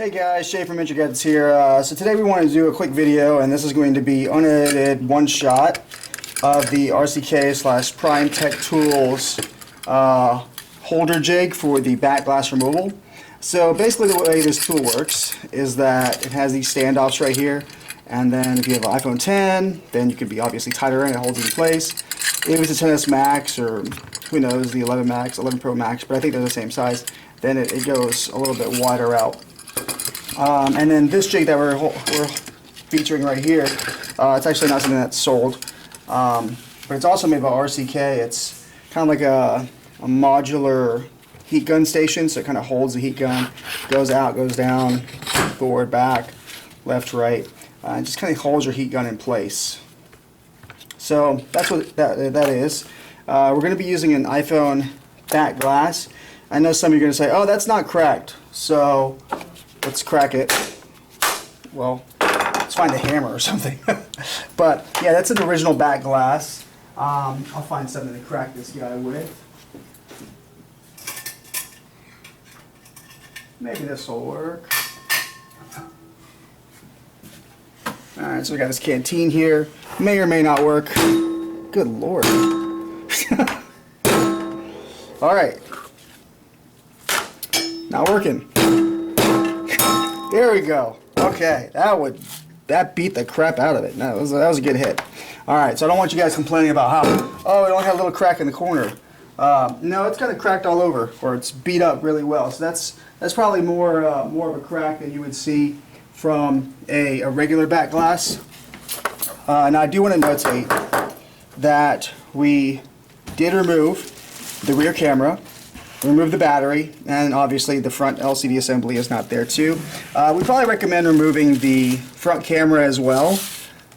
Hey guys, Shay from IntraGadgets here. So today we want to do a quick video, and this is going to be unedited one shot of the RCK/Prime Tech Tools holder jig for the back glass removal. So basically the way this tool works is that it has these standoffs right here, and then if you have an iPhone 10, then you could be obviously tighter in, it holds it in place. If it's a XS Max, or who knows, the 11 Max, 11 Pro Max, but I think they're the same size, then it goes a little bit wider out. And then this jig that we're featuring right here, it's actually not something that's sold, but it's also made by RCK. It's kind of like a modular heat gun station, so it kind of holds the heat gun, goes out, goes down, forward, back, left, right, and just kind of holds your heat gun in place. So that's what that is. We're going to be using an iPhone back glass. I know some of you are going to say, oh, that's not cracked, so let's crack it. Well, let's find a hammer or something. But yeah, that's an original back glass. I'll find something to crack this guy with. Maybe this will work. Alright, so we got this canteen here. May or may not work. Good lord. Alright. Not working. There we go. Okay, that beat the crap out of it. No, that was a good hit. All right, so I don't want you guys complaining about how, oh, it only had a little crack in the corner. No, it's kind of cracked all over, or it's beat up really well. So that's probably more of a crack than you would see from a regular back glass. Now I do want to notate that we did remove the rear camera, remove the battery, and obviously the front LCD assembly is not there too. We probably recommend removing the front camera as well,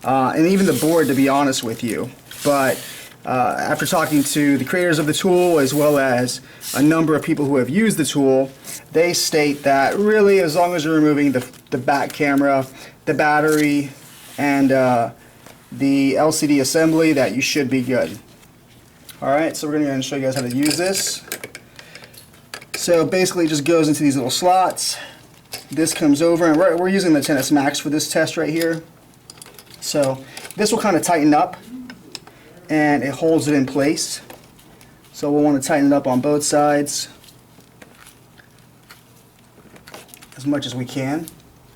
and even the board, to be honest with you. But after talking to the creators of the tool, as well as a number of people who have used the tool, they state that really, as long as you're removing the back camera, the battery, and the LCD assembly, that you should be good. Alright, so we're going to show you guys how to use this. So basically it just goes into these little slots. This comes over, and we're using the XS Max for this test right here. So this will kind of tighten up, and it holds it in place. So we'll want to tighten it up on both sides as much as we can.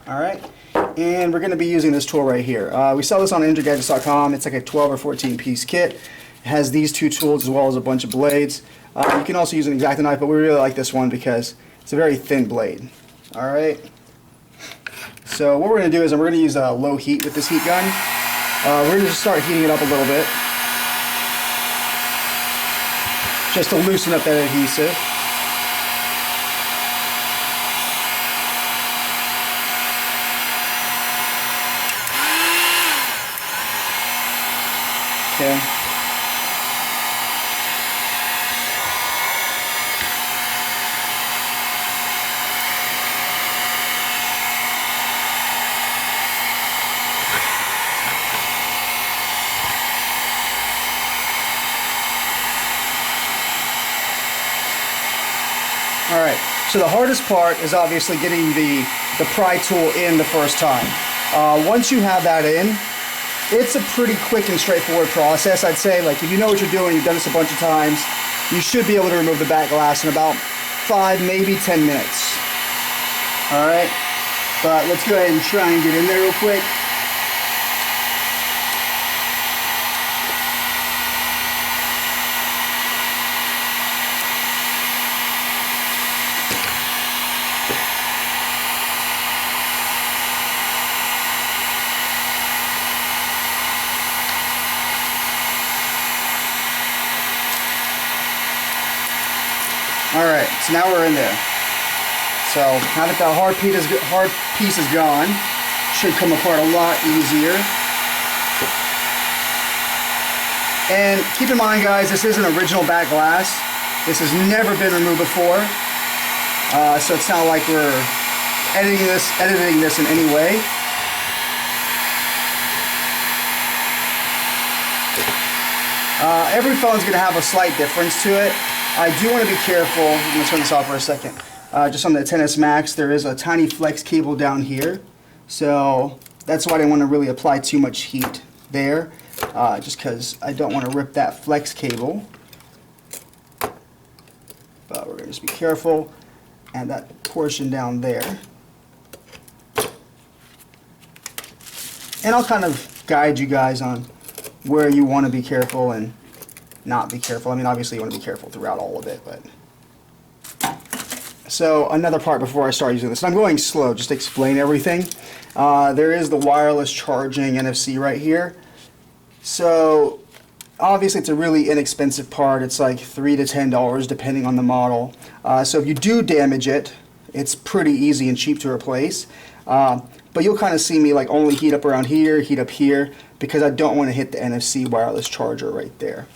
Alright, and we're going to be using this tool right here. We sell this on IntraGadgets.com. It's like a 12 or 14 piece kit. It has these two tools as well as a bunch of blades. You can also use an X-Acto knife, but we really like this one because it's a very thin blade. Alright, so what we're going to do is we're going to use low heat with this heat gun. We're going to just start heating it up a little bit, just to loosen up that adhesive. Okay. Alright, so the hardest part is obviously getting the pry tool in the first time. Once you have that in, it's a pretty quick and straightforward process. I'd say, like, if you know what you're doing, you've done this a bunch of times, you should be able to remove the back glass in about 5, maybe 10 minutes. Alright, but let's go ahead and try and get in there real quick. Alright, so now we're in there. So now that the hard piece is gone, should come apart a lot easier. And keep in mind, guys, this is an original back glass. This has never been removed before, so it's not like we're editing this in any way. Every phone's going to have a slight difference to it. I do want to be careful. I'm going to turn this off for a second. just on the XS Max, there is a tiny flex cable down here. So that's why I didn't want to really apply too much heat there, just because I don't want to rip that flex cable. But we're going to just be careful. And that portion down there. And I'll kind of guide you guys on where you want to be careful and not be careful. I mean, obviously you want to be careful throughout all of it, but. So another part before I start using this, and I'm going slow just to explain everything. There is the wireless charging NFC right here. So obviously it's a really inexpensive part. It's like $3 to $10 depending on the model. So if you do damage it, it's pretty easy and cheap to replace. But you'll kind of see me like only heat up around here, heat up here, because I don't want to hit the NFC wireless charger right there.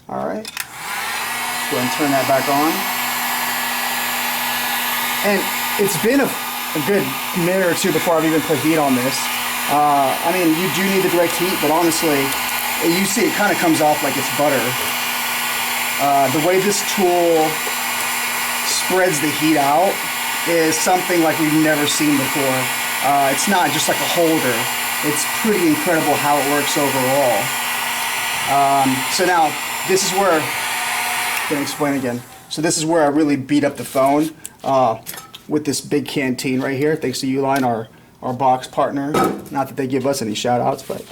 Alright, go ahead and turn that back on. And it's been a good minute or two before I've even put heat on this. I mean, you do need the direct heat, but honestly, you see it kind of comes off like it's butter. The way this tool spreads the heat out is something like we've never seen before. It's not just like a holder. It's pretty incredible how it works overall. So now, this is where, I'm going to explain again. So this is where I really beat up the phone with this big canteen right here, thanks to Uline, our box partner. Not that they give us any shout outs, but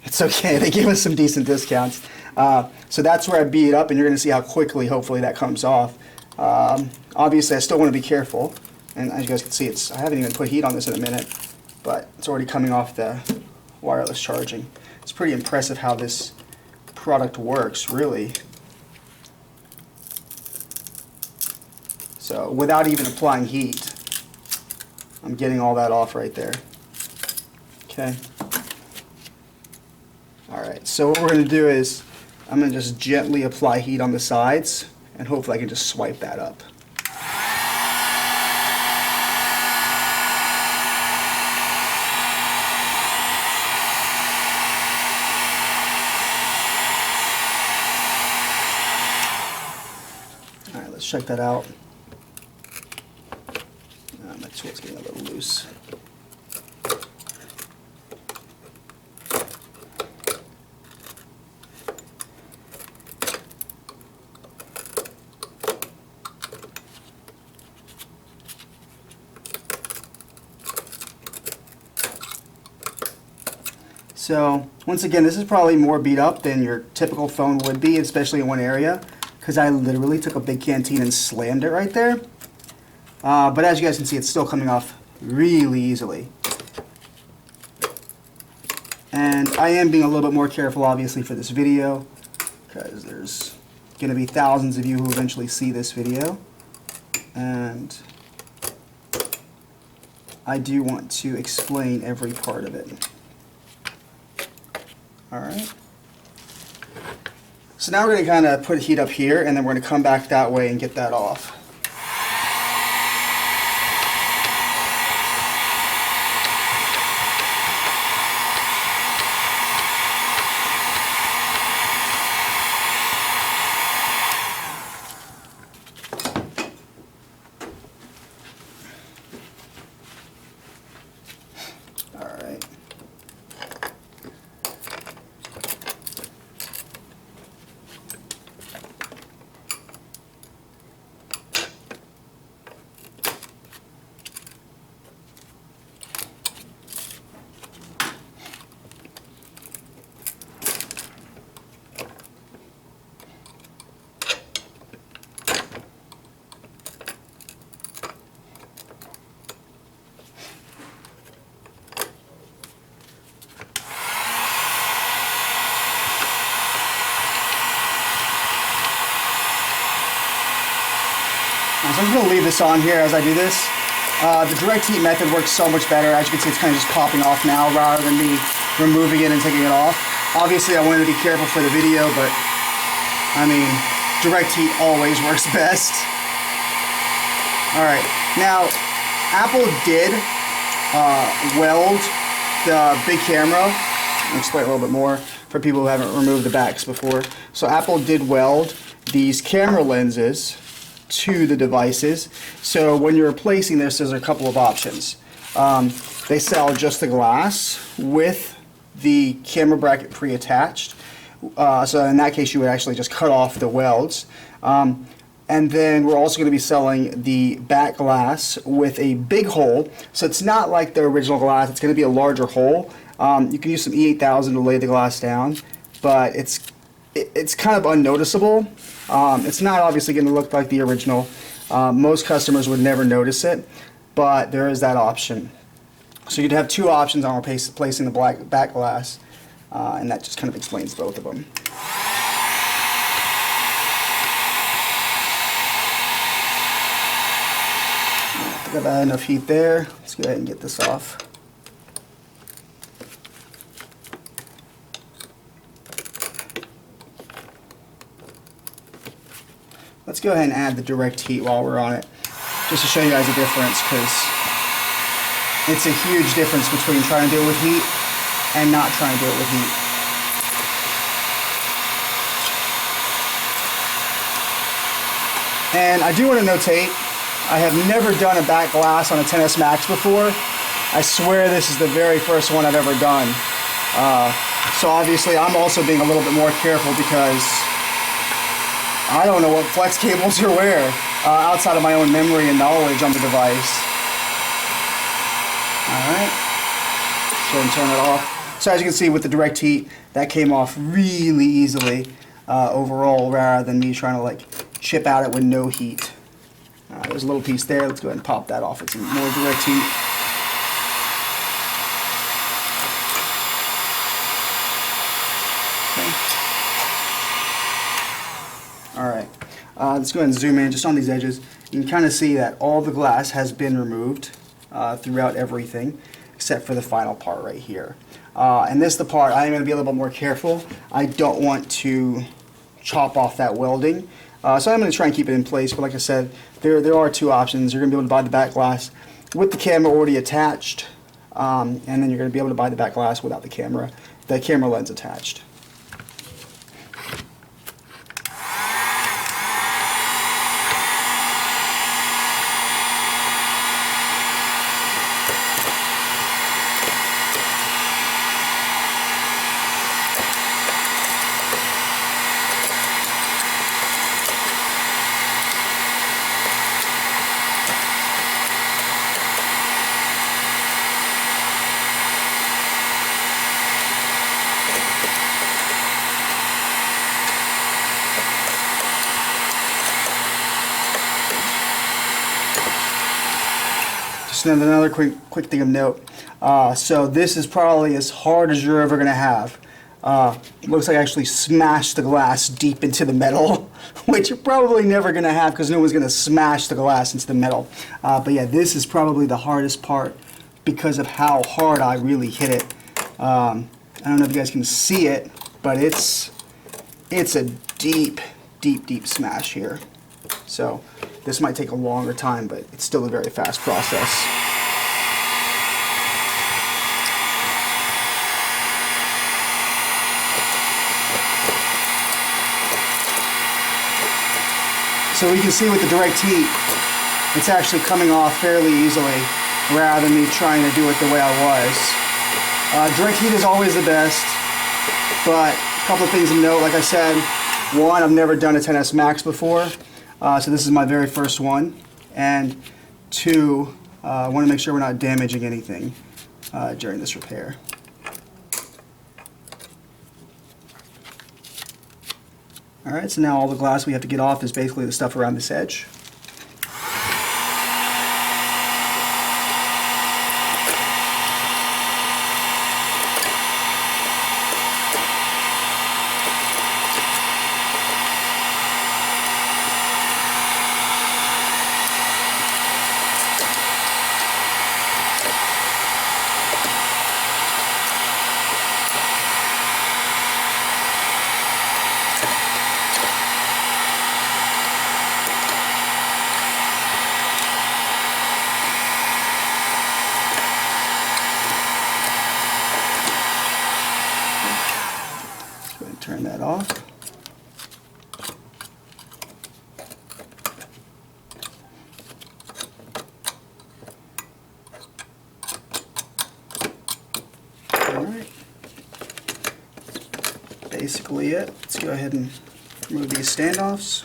it's okay. They give us some decent discounts. So that's where I beat it up, and you're going to see how quickly, hopefully, that comes off. Obviously, I still want to be careful. And as you guys can see, I haven't even put heat on this in a minute, but it's already coming off the wireless charging. It's pretty impressive how this product works, really. So without even applying heat, I'm getting all that off right there. Okay. Alright, so what we're going to do is I'm going to just gently apply heat on the sides, and hopefully I can just swipe that up. Alright, let's check that out. My tool's getting a little loose. So once again, this is probably more beat up than your typical phone would be, especially in one area, because I literally took a big canteen and slammed it right there. But as you guys can see, it's still coming off really easily. And I am being a little bit more careful, obviously, for this video, because there's going to be thousands of you who eventually see this video. And I do want to explain every part of it. Alright. So now we're going to kind of put heat up here, and then we're going to come back that way and get that off. Alright. So I'm just going to leave this on here as I do this. The direct heat method works so much better. As you can see, it's kind of just popping off now rather than me removing it and taking it off. Obviously, I wanted to be careful for the video, but I mean, direct heat always works best. Alright, now Apple did weld the big camera. I'll explain a little bit more for people who haven't removed the backs before. So Apple did weld these camera lenses to the devices. So when you're replacing this, there's a couple of options. They sell just the glass with the camera bracket pre-attached. So in that case, you would actually just cut off the welds. And then we're also going to be selling the back glass with a big hole. So it's not like the original glass, it's going to be a larger hole. You can use some E8000 to lay the glass down, but it's kind of unnoticeable. It's not obviously going to look like the original. Most customers would never notice it, but there is that option. So you'd have two options on replacing the back glass, and that just kind of explains both of them. I think I've had enough heat there. Let's go ahead and get this off. Let's go ahead and add the direct heat while we're on it, just to show you guys the difference, because it's a huge difference between trying to do it with heat and not trying to do it with heat. And I do want to notate, I have never done a back glass on a XS Max before. I swear this is the very first one I've ever done. So obviously I'm also being a little bit more careful because I don't know what flex cables are where, outside of my own memory and knowledge on the device. Alright, let's go ahead and turn it off. So as you can see with the direct heat, that came off really easily overall, rather than me trying to like chip at it with no heat. There's a little piece there, let's go ahead and pop that off with some more direct heat. Okay. Alright, let's go ahead and zoom in just on these edges. You can kind of see that all the glass has been removed throughout everything, except for the final part right here. And this is the part I'm going to be a little bit more careful. I don't want to chop off that welding. So I'm going to try and keep it in place, but like I said, there are two options. You're going to be able to buy the back glass with the camera already attached, and then you're going to be able to buy the back glass without the camera lens attached. Just another quick thing of note. So this is probably as hard as you're ever going to have. Looks like I actually smashed the glass deep into the metal, which you're probably never going to have because no one's going to smash the glass into the metal. But yeah, this is probably the hardest part because of how hard I really hit it. I don't know if you guys can see it, but it's a deep smash here. So this might take a longer time, but it's still a very fast process. So we can see with the direct heat, it's actually coming off fairly easily rather than me trying to do it the way I was. Direct heat is always the best, but a couple of things to note. Like I said, one, I've never done a XS Max before. So this is my very first one, and two, I want to make sure we're not damaging anything during this repair. Alright, so now all the glass we have to get off is basically the stuff around this edge. basically it. Let's go ahead and remove these standoffs.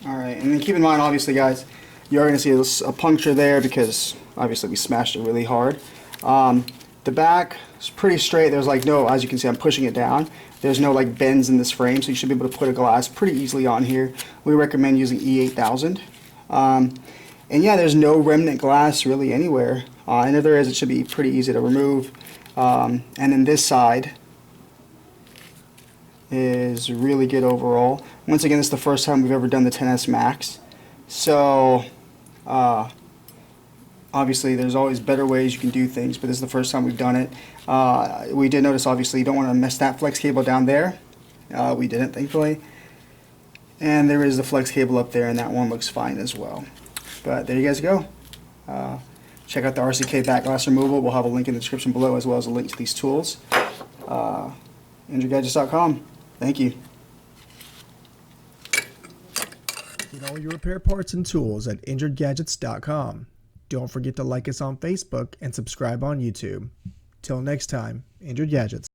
Alright, and then keep in mind, obviously guys, you're going to see a puncture there because obviously we smashed it really hard. The back is pretty straight. There's like no, as you can see, I'm pushing it down. There's no like bends in this frame, so you should be able to put a glass pretty easily on here. We recommend using E8000. And yeah, there's no remnant glass really anywhere. And if there is, it should be pretty easy to remove. And then this side is really good overall. Once again, this is the first time we've ever done the 10S Max. So, obviously there's always better ways you can do things, but this is the first time we've done it. We did notice, obviously, you don't want to mess that flex cable down there. We didn't, thankfully. And there is the flex cable up there, and that one looks fine as well. But there you guys go. Check out the RCK back glass removal. We'll have a link in the description below, as well as a link to these tools. InjuredGadgets.com. Thank you. Get all your repair parts and tools at InjuredGadgets.com. Don't forget to like us on Facebook and subscribe on YouTube. Till next time, Injured Gadgets.